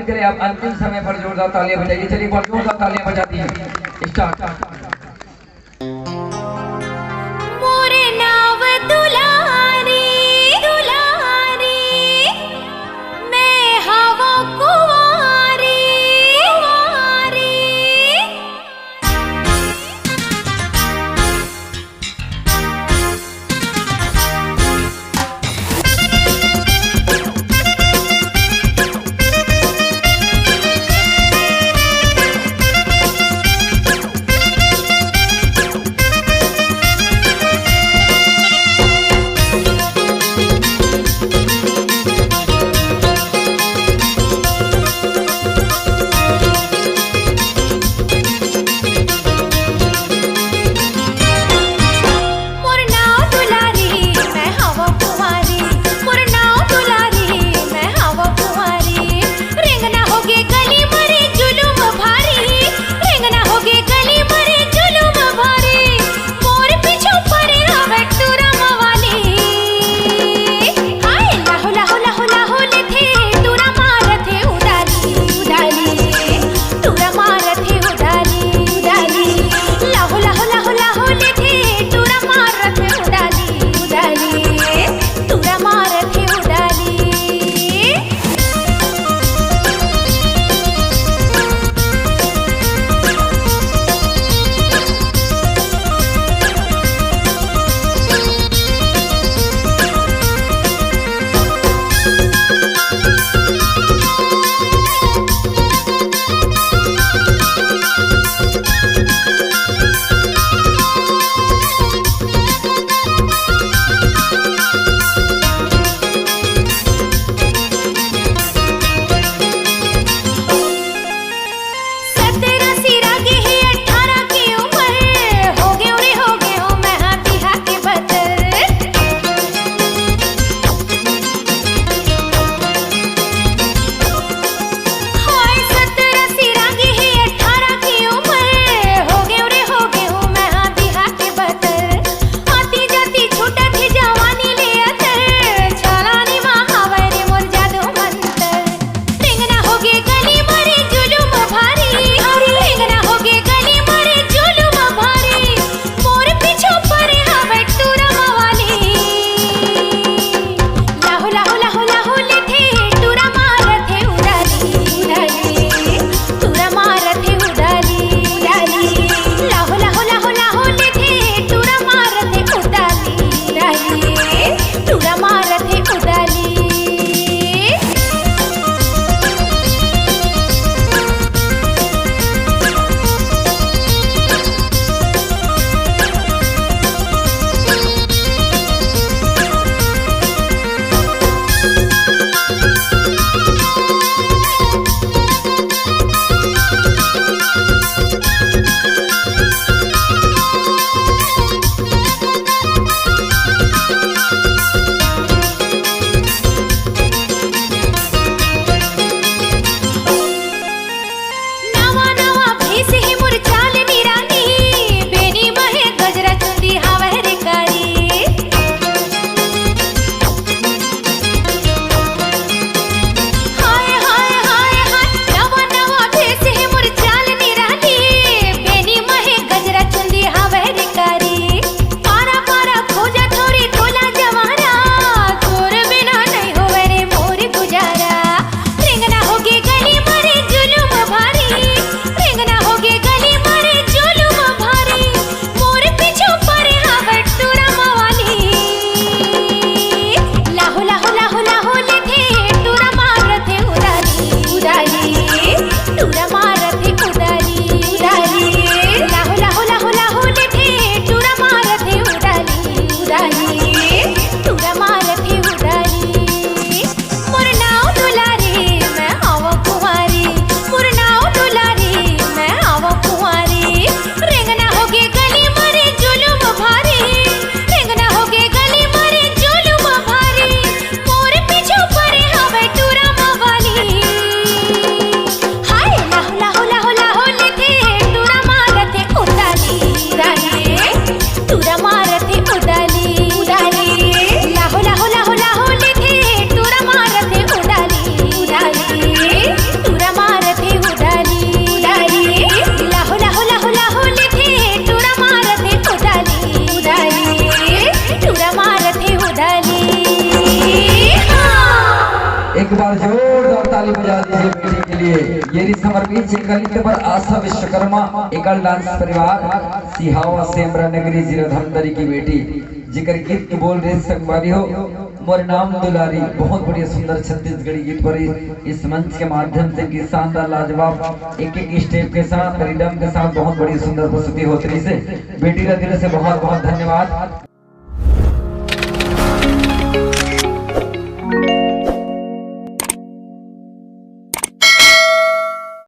के लिए आप अंतिम समय पर जोरदार तालियां बजाइए। चलिए बहुत जोरदार तालियां बजा दी है। स्टार्ट। मोरे नाव दुलारी दुलारी मैं हवा कुंवारी कुंवारी। होगे गली समर्पित गीत पर आशा विश्वकर्मा एकल डांस परिवार सिहावा सेमरा नगरी जिला धमतरी की बेटी जिकर गीत के बोल रहे संगवारी हो मोर नाम दुलारी। बहुत बढ़िया सुंदर छत्तीसगढ़ी गीत पर इस मंच के माध्यम से की शानदार लाजवाब एक एक स्टेप के साथ रिदम के साथ बहुत बड़ी सुंदर प्रस्तुति होती है। बेटी का दिल से बहुत बहुत धन्यवाद।